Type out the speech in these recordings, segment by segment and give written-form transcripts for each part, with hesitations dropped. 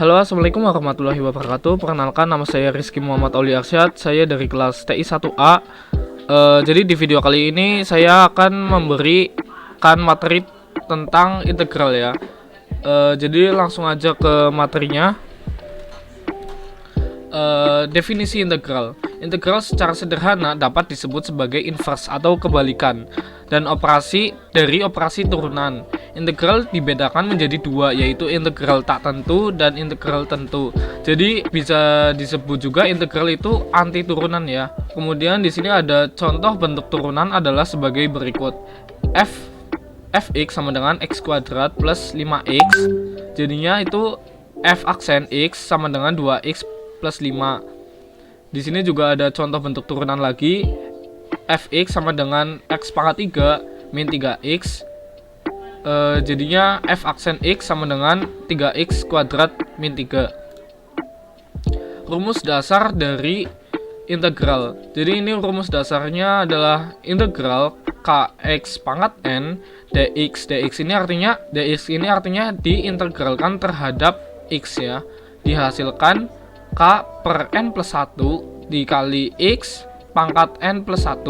Halo, assalamualaikum warahmatullahi wabarakatuh. Perkenalkan, nama saya Rizky Muhammad Aulia Arsyad. Saya dari kelas TI 1A. Jadi di video kali ini saya akan memberikan materi tentang integral ya. Jadi langsung aja ke materinya. Definisi integral. Integral secara sederhana dapat disebut sebagai inverse atau kebalikan dan operasi dari operasi turunan. Integral dibedakan menjadi dua, yaitu integral tak tentu dan integral tentu. Jadi bisa disebut juga integral itu anti turunan ya. Kemudian di sini ada contoh bentuk turunan adalah sebagai berikut. Fx sama dengan x kuadrat plus 5x. Jadinya itu f aksen x sama dengan 2x plus 5. Di sini juga ada contoh bentuk turunan lagi. Fx sama dengan x pangkat 3 min 3x. Jadinya f aksen x sama dengan 3x kuadrat min 3. Rumus dasar dari integral. Jadi ini rumus dasarnya adalah integral kx pangkat n dx. Dx ini artinya diintegralkan terhadap x ya. Dihasilkan k per n plus 1 dikali x pangkat n plus 1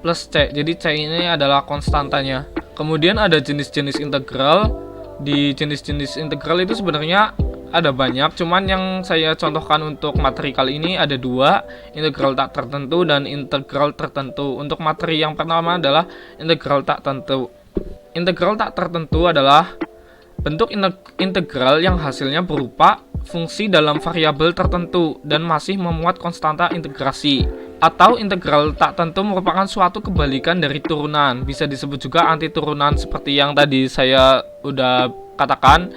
plus c. Jadi c ini adalah konstantanya. Kemudian ada jenis-jenis integral. Di jenis-jenis integral itu sebenarnya ada banyak, cuman yang saya contohkan untuk materi kali ini ada dua, integral tak tertentu dan integral tertentu. Untuk materi yang pertama adalah integral tak tertentu. Integral tak tertentu adalah bentuk integral yang hasilnya berupa fungsi dalam variabel tertentu dan masih memuat konstanta integrasi. Atau integral tak tentu merupakan suatu kebalikan dari turunan. Bisa disebut juga anti turunan seperti yang tadi saya udah katakan.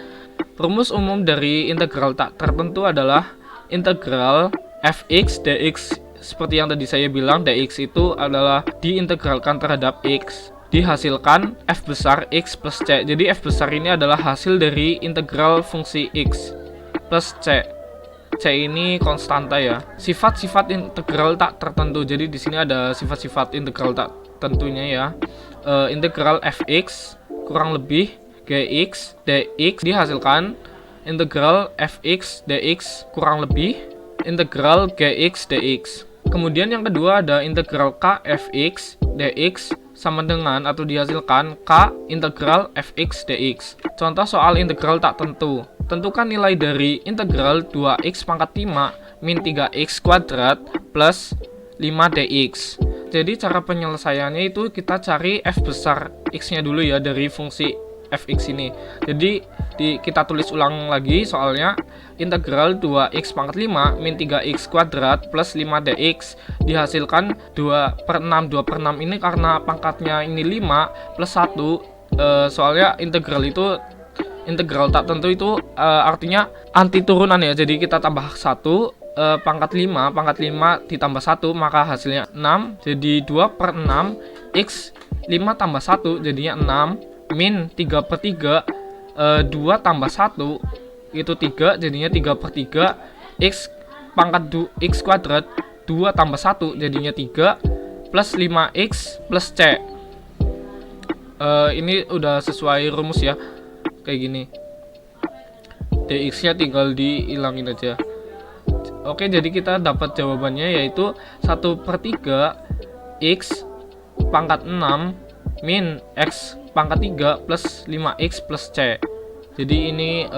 Rumus umum dari integral tak tertentu adalah integral fx dx. Seperti yang tadi saya bilang, dx itu adalah diintegralkan terhadap x. Dihasilkan f besar x plus c. Jadi f besar ini adalah hasil dari integral fungsi x plus c. C ini konstanta ya. Sifat-sifat integral tak tertentu. Jadi di sini ada sifat-sifat integral tak tentunya ya. Integral fx kurang lebih gx dx dihasilkan integral fx dx kurang lebih integral gx dx. Kemudian yang kedua ada integral k fx dx sama dengan atau dihasilkan k integral fx dx. Contoh soal integral tak tentu. Tentukan nilai dari integral 2x pangkat 5 min 3x kuadrat plus 5 dx. Jadi cara penyelesaiannya itu kita cari f besar x-nya dulu ya dari fungsi fx ini. Jadi kita tulis ulang lagi soalnya. Integral 2x pangkat 5 min 3x kuadrat plus 5 dx dihasilkan 2 per 6. 2 per 6 ini karena pangkatnya ini 5 plus 1. Soalnya integral tak tentu itu artinya anti turunan ya. Jadi kita tambah 1 pangkat 5 ditambah 1 maka hasilnya 6. Jadi 2 per 6 x 5 tambah 1 jadinya 6 min 3 per 3 2 tambah 1 itu 3 jadinya 3 per 3 x pangkat x kuadrat 2 tambah 1 jadinya 3 plus 5x plus c. Ini udah sesuai rumus ya, kayak gini. Dx nya tinggal dihilangin aja. Oke, jadi kita dapat jawabannya yaitu 1 per 3 x pangkat 6 min x pangkat 3 plus 5x plus c. Jadi ini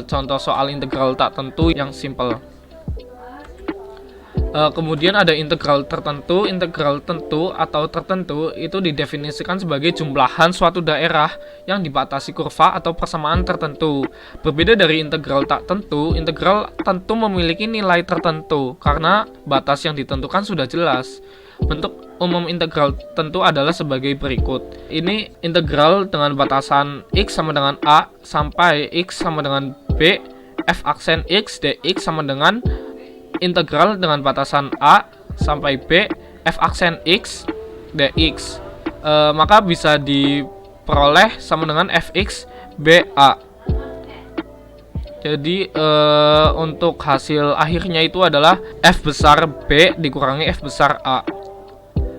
contoh soal integral tak tentu yang simple. Kemudian ada integral tertentu. Integral tentu atau tertentu itu didefinisikan sebagai jumlahan suatu daerah yang dibatasi kurva atau persamaan tertentu. Berbeda dari integral tak tentu, integral tentu memiliki nilai tertentu karena batas yang ditentukan sudah jelas. Bentuk umum integral tentu adalah sebagai berikut. Ini integral dengan batasan x sama dengan a sampai x sama dengan b, f aksen x dx sama dengan integral dengan batasan a sampai b, f aksen x dx. Maka bisa diperoleh sama dengan fx ba. Jadi untuk hasil akhirnya itu adalah f besar b dikurangi f besar a.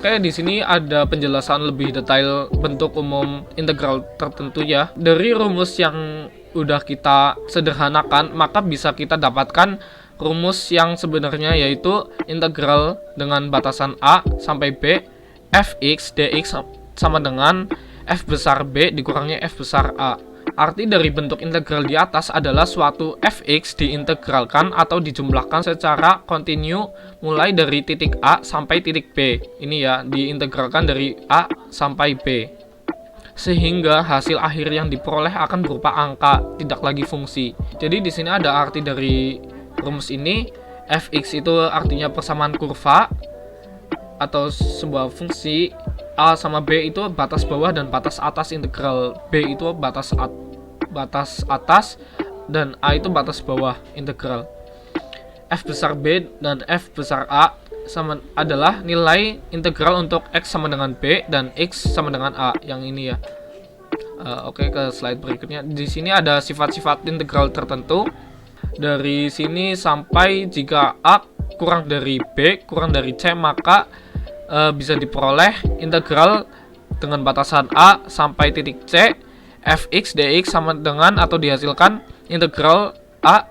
Oke, di sini ada penjelasan lebih detail bentuk umum integral tertentu ya. Dari rumus yang udah kita sederhanakan, maka bisa kita dapatkan rumus yang sebenarnya, yaitu integral dengan batasan A sampai B fx dx sama dengan f besar B dikurangi f besar A. Arti dari bentuk integral di atas adalah suatu fx diintegralkan atau dijumlahkan secara kontinu mulai dari titik A sampai titik B. Ini ya, diintegralkan dari A sampai B. Sehingga hasil akhir yang diperoleh akan berupa angka, tidak lagi fungsi. Jadi di sini ada arti dari rumus ini. Fx itu artinya persamaan kurva atau sebuah fungsi. A sama B itu batas bawah dan batas atas integral. B itu batas atas dan A itu batas bawah integral. F besar B dan F besar A sama adalah nilai integral untuk X sama dengan B dan X sama dengan A, yang ini ya. Oke, ke slide berikutnya. Di sini ada sifat-sifat integral tertentu. Dari sini sampai jika A kurang dari B kurang dari C, maka bisa diperoleh integral dengan batasan A sampai titik C fx dx sama dengan atau dihasilkan integral A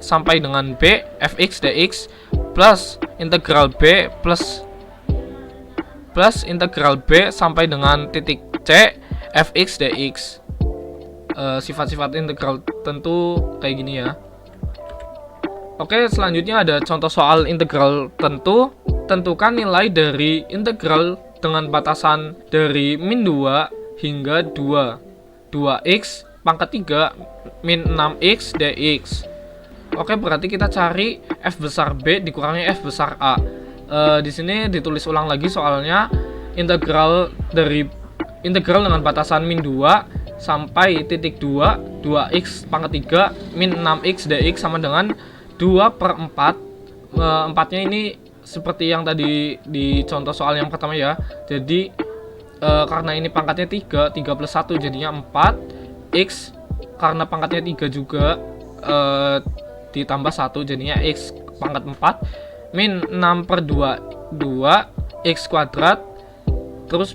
sampai dengan B fx dx plus integral B plus integral B sampai dengan titik C fx dx. Sifat-sifat integral tentu kayak gini ya. Oke, selanjutnya ada contoh soal integral tentu. Tentukan nilai dari integral dengan batasan dari min 2 hingga 2x pangkat 3 min 6x dx. Oke, berarti kita cari f besar B dikurangi f besar A. Di sini ditulis ulang lagi soalnya. Integral dengan batasan min 2 sampai titik 2x pangkat 3 min 6x dx sama dengan 2/4. 4-nya ini seperti yang tadi di contoh soal yang pertama ya. Jadi karena ini pangkatnya 3 plus 1 jadinya 4. X karena pangkatnya 3 juga ditambah 1 jadinya X pangkat 4 min 6/2 X kuadrat. Terus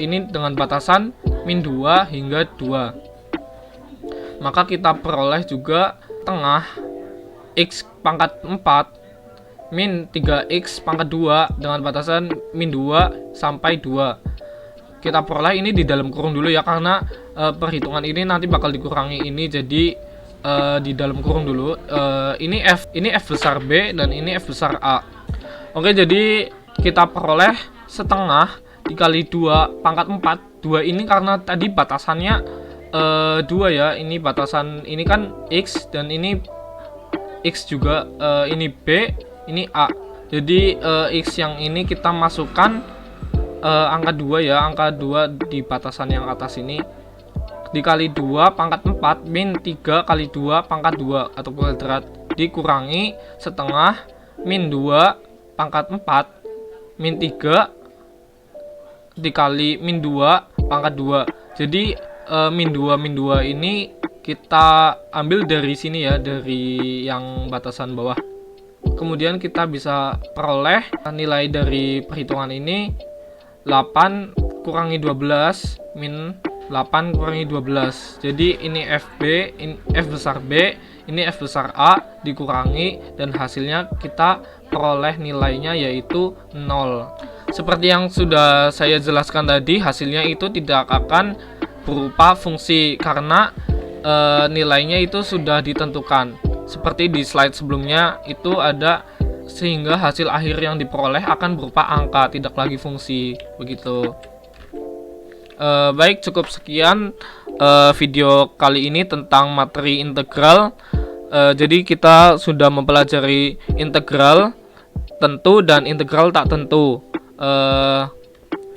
ini dengan batasan min 2 hingga 2. Maka kita peroleh juga tengah X pangkat 4 min 3x pangkat 2 dengan batasan min 2 sampai 2. Kita peroleh ini di dalam kurung dulu ya, karena perhitungan ini nanti bakal dikurangi ini, jadi di dalam kurung dulu. Ini f besar B dan ini f besar A. Oke, jadi kita peroleh setengah dikali 2 pangkat 4. 2 ini karena tadi batasannya 2 ya, ini batasan ini kan X dan ini X juga, ini B, ini A. Jadi X yang ini kita masukkan angka 2 ya, angka 2 di batasan yang atas ini dikali 2 pangkat 4 min 3 kali 2 pangkat 2 atau kuadrat dikurangi setengah min 2 pangkat 4 min 3 dikali min 2 pangkat 2. Jadi min 2 ini kita ambil dari sini ya, dari yang batasan bawah. Kemudian kita bisa peroleh nilai dari perhitungan ini 8 kurangi 12 min 8 kurangi 12. Jadi ini FB, ini F besar B, ini F besar A dikurangi dan hasilnya kita peroleh nilainya yaitu 0. Seperti yang sudah saya jelaskan tadi, hasilnya itu tidak akan berupa fungsi karena nilainya itu sudah ditentukan. Seperti di slide sebelumnya itu ada, sehingga hasil akhir yang diperoleh akan berupa angka, tidak lagi fungsi, begitu. Baik, cukup sekian video kali ini tentang materi integral. Jadi kita sudah mempelajari integral tentu dan integral tak tentu.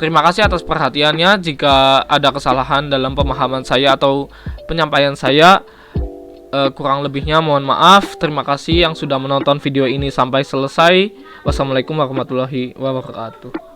Terima kasih atas perhatiannya. Jika ada kesalahan dalam pemahaman saya atau penyampaian saya, kurang lebihnya mohon maaf. Terima kasih yang sudah menonton video ini sampai selesai. Wassalamualaikum warahmatullahi wabarakatuh.